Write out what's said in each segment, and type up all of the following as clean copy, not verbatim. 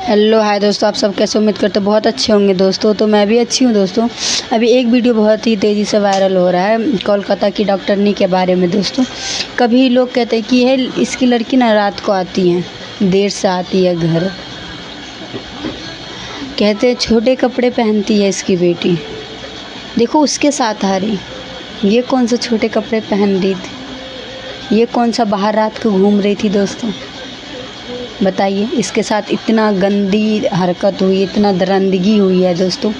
Hello hi दोस्तों, आप सब कैसे? उम्मीद करते बहुत अच्छे होंगे दोस्तों। तो मैं भी अच्छी हूँ दोस्तों। अभी एक वीडियो बहुत ही तेज़ी से वायरल हो रहा है कोलकाता की डॉक्टरनी के बारे में दोस्तों। कभी लोग कहते हैं कि है इसकी लड़की ना रात को आती है, देर से आती है घर। कहते हैं छोटे कपड़े पहनती है इसकी बेटी। देखो उसके साथ आ रही, ये कौन सा छोटे कपड़े पहन रही थी? ये कौन सा बाहर रात को घूम रही थी दोस्तों? बताइए, इसके साथ इतना गंदी हरकत हुई, इतना दरिंदगी हुई है दोस्तों।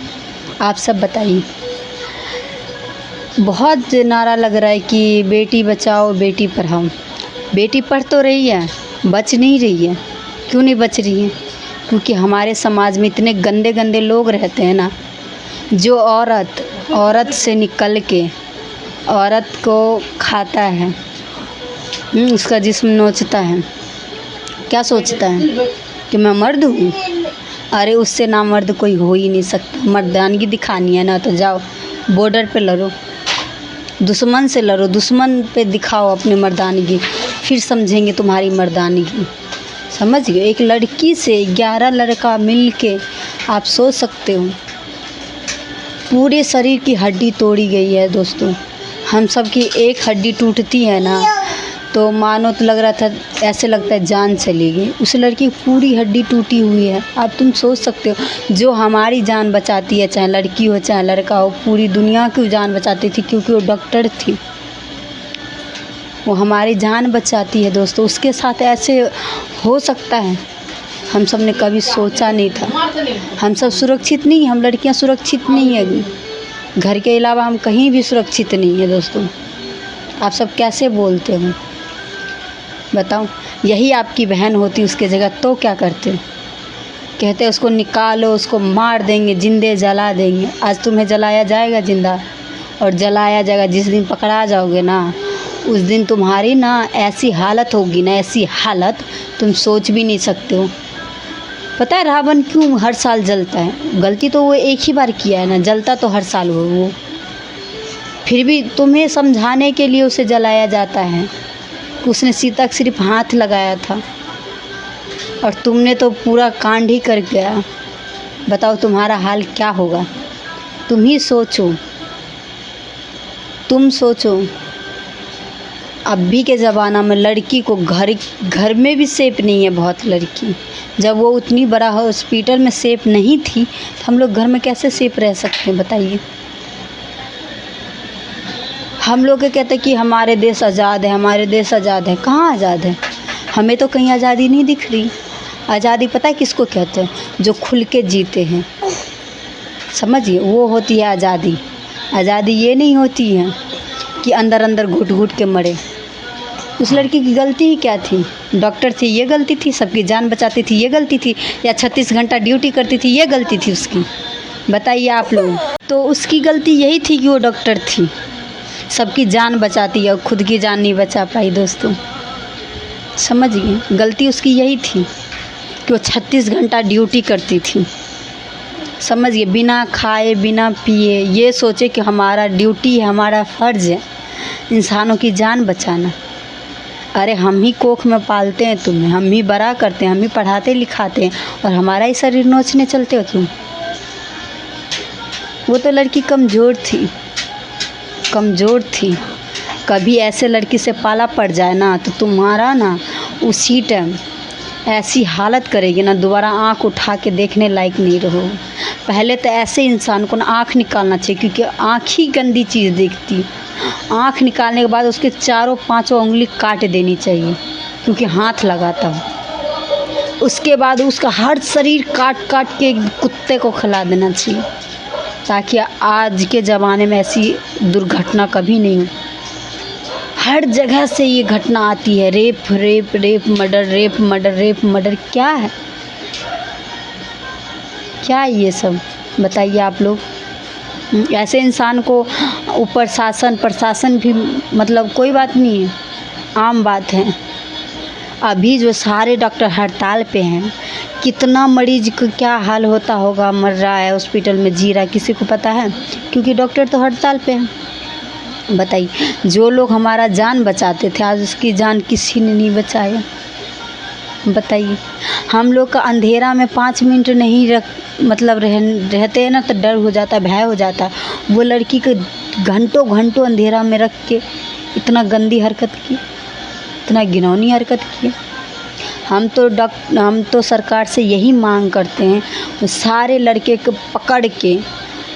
आप सब बताइए। बहुत नारा लग रहा है कि बेटी बचाओ बेटी पढ़ाओ। बेटी पढ़ तो रही है, बच नहीं रही है। क्यों नहीं बच रही है? क्योंकि हमारे समाज में इतने गंदे गंदे लोग रहते हैं ना, जो औरत से निकल के औरत को खाता है, उसका जिस्म नोचता है। क्या सोचता है कि मैं मर्द हूँ? अरे उससे ना मर्द कोई हो ही नहीं सकता। मर्दानगी दिखानी है ना तो जाओ बॉर्डर पे लड़ो, दुश्मन से लड़ो, दुश्मन पे दिखाओ अपनी मर्दानगी, फिर समझेंगे तुम्हारी मर्दानगी। समझ गए? एक लड़की से 11 लड़का मिल के, आप सोच सकते हो, पूरे शरीर की हड्डी तोड़ी गई है दोस्तों। हम सब की एक हड्डी टूटती है ना तो मानो तो लग रहा था, ऐसे लगता है जान चली गई। उस लड़की की पूरी हड्डी टूटी हुई है। अब तुम सोच सकते हो, जो हमारी जान बचाती है, चाहे लड़की हो चाहे लड़का हो, पूरी दुनिया की जान बचाती थी क्योंकि वो डॉक्टर थी। वो हमारी जान बचाती है दोस्तों, उसके साथ ऐसे हो सकता है? हम सब ने कभी सोचा नहीं था। हम सब सुरक्षित नहीं, हम लड़कियां सुरक्षित नहीं है। घर के अलावा हम कहीं भी सुरक्षित नहीं है दोस्तों। आप सब कैसे बोलते हो बताओ? यही आपकी बहन होती उसके जगह तो क्या करते? कहते उसको निकालो, उसको मार देंगे, जिंदे जला देंगे। आज तुम्हें जलाया जाएगा जिंदा, और जलाया जाएगा। जिस दिन पकड़ा जाओगे ना, उस दिन तुम्हारी ना ऐसी हालत होगी ना, ऐसी हालत तुम सोच भी नहीं सकते हो। पता है रावण क्यों हर साल जलता है? गलती तो वो एक ही बार किया है ना, जलता तो हर साल वो। फिर भी तुम्हें समझाने के लिए उसे जलाया जाता है। उसने सीता को सिर्फ हाथ लगाया था और तुमने तो पूरा कांड ही कर गया। बताओ तुम्हारा हाल क्या होगा? तुम ही सोचो, तुम सोचो। अभी के ज़माना में लड़की को घर में भी सेफ नहीं है। बहुत लड़की, जब वो उतनी बड़ा हॉस्पिटल में सेफ नहीं थी तो हम लोग घर में कैसे सेफ रह सकते हैं बताइए? हम लोग कहते हैं कि हमारे देश आज़ाद है, हमारे देश आज़ाद है। कहाँ आज़ाद है? हमें तो कहीं आज़ादी नहीं दिख रही। आज़ादी पता है किसको कहते हैं? जो खुल के जीते हैं। समझिए, वो होती है आज़ादी। आज़ादी ये नहीं होती है कि अंदर अंदर घुट घुट के मरे। उस लड़की की गलती ही क्या थी? डॉक्टर थी, ये गलती थी? सबकी जान बचाती थी, ये गलती थी? या 36 घंटा ड्यूटी करती थी, ये गलती थी उसकी? बताइए आप लोग। तो उसकी गलती यही थी कि वो डॉक्टर थी, सबकी जान बचाती है, खुद की जान नहीं बचा पाई दोस्तों। समझिए, गलती उसकी यही थी कि वो 36 घंटा ड्यूटी करती थी। समझिए, बिना खाए बिना पिए, ये सोचे कि हमारा ड्यूटी है, हमारा फ़र्ज़ है इंसानों की जान बचाना। अरे हम ही कोख में पालते हैं तुम्हें, हम ही बड़ा करते हैं, हम ही पढ़ाते लिखाते हैं, और हमारा ही शरीर नोचने चलते हो तुम। वो तो लड़की कमज़ोर थी, कमज़ोर थी। कभी ऐसे लड़की से पाला पड़ जाए ना तो तुम्हारा ना उसी टाइम ऐसी हालत करेगी ना, दोबारा आँख उठा के देखने लायक नहीं रहो। पहले तो ऐसे इंसान को ना आँख निकालना चाहिए, क्योंकि आँख ही गंदी चीज़ देखती। आँख निकालने के बाद उसके 4-5 उंगली काट देनी चाहिए, क्योंकि हाथ लगाता हो। उसके बाद उसका हर शरीर काट काट के कुत्ते को खिला देना चाहिए, ताकि आज के ज़माने में ऐसी दुर्घटना कभी नहीं हो। हर जगह से ये घटना आती है, rape rape rape murder, rape murder, rape murder. क्या है, क्या है ये सब? बताइए आप लोग। ऐसे इंसान को ऊपर शासन प्रशासन भी, मतलब कोई बात नहीं है, आम बात है। अभी जो सारे डॉक्टर हड़ताल पे हैं, कितना मरीज को क्या हाल होता होगा, मर रहा है हॉस्पिटल में, जी रहा है, किसी को पता है? क्योंकि डॉक्टर तो हड़ताल पे हैं। बताइए, जो लोग हमारा जान बचाते थे, आज उसकी जान किसी ने नहीं बचाया। बताइए। हम लोग का अंधेरा में 5 मिनट नहीं रहते हैं ना तो डर हो जाता है, भय हो जाता है। वो लड़की को घंटों घंटों अंधेरा में रख के इतना गंदी हरकत की, इतना घिनौनी हरकत की। हम तो सरकार से यही मांग करते हैं, वो सारे लड़के को पकड़ के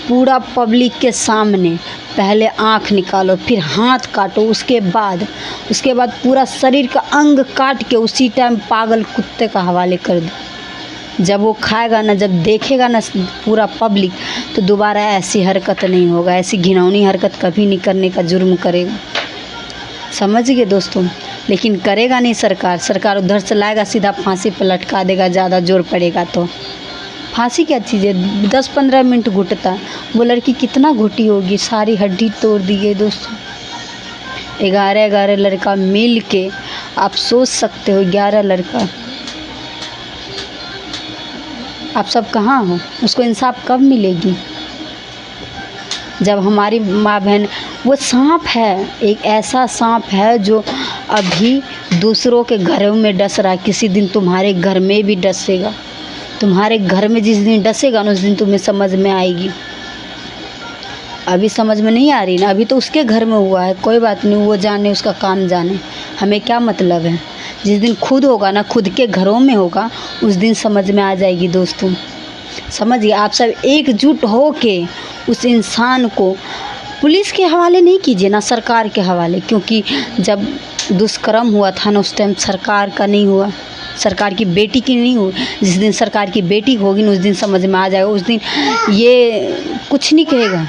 पूरा पब्लिक के सामने पहले आँख निकालो, फिर हाथ काटो, उसके बाद पूरा शरीर का अंग काट के उसी टाइम पागल कुत्ते का हवाले कर दो। जब वो खाएगा ना, जब देखेगा ना पूरा पब्लिक, तो दोबारा ऐसी हरकत नहीं होगा, ऐसी घिनौनी हरकत कभी नहीं करने का जुर्म करेगा। समझ गए दोस्तों। लेकिन करेगा नहीं सरकार उधर से लाएगा, सीधा फांसी पर लटका देगा, ज़्यादा जोर पड़ेगा तो। फांसी क्या चीज़ है, 10-15 मिनट घुटता, वो लड़की कितना घुटी होगी, सारी हड्डी तोड़ दी है दोस्तों। 11 लड़का मिल के, आप सोच सकते हो 11 लड़का, आप सब कहाँ हो? उसको इंसाफ कब मिलेगी? जब हमारी माँ बहन, वो सांप है, एक ऐसा सांप है जो अभी दूसरों के घरों में डस रहा है, किसी दिन तुम्हारे घर में भी डसेगा। तुम्हारे घर में जिस दिन डसेगा ना, उस दिन तुम्हें समझ में आएगी। अभी समझ में नहीं आ रही ना, अभी तो उसके घर में हुआ है, कोई बात नहीं, वो जाने, उसका काम जाने, हमें क्या मतलब है। जिस दिन खुद होगा ना, खुद के घरों में होगा, उस दिन समझ में आ जाएगी दोस्तों। समझिए, आप सब एकजुट हो के उस इंसान को पुलिस के हवाले नहीं कीजिए ना, सरकार के हवाले, क्योंकि जब दुष्कर्म हुआ था ना, उस टाइम सरकार का नहीं हुआ, सरकार की बेटी की नहीं हुई। जिस दिन सरकार की बेटी होगी ना, उस दिन समझ में आ जाएगा, उस दिन ये कुछ नहीं कहेगा।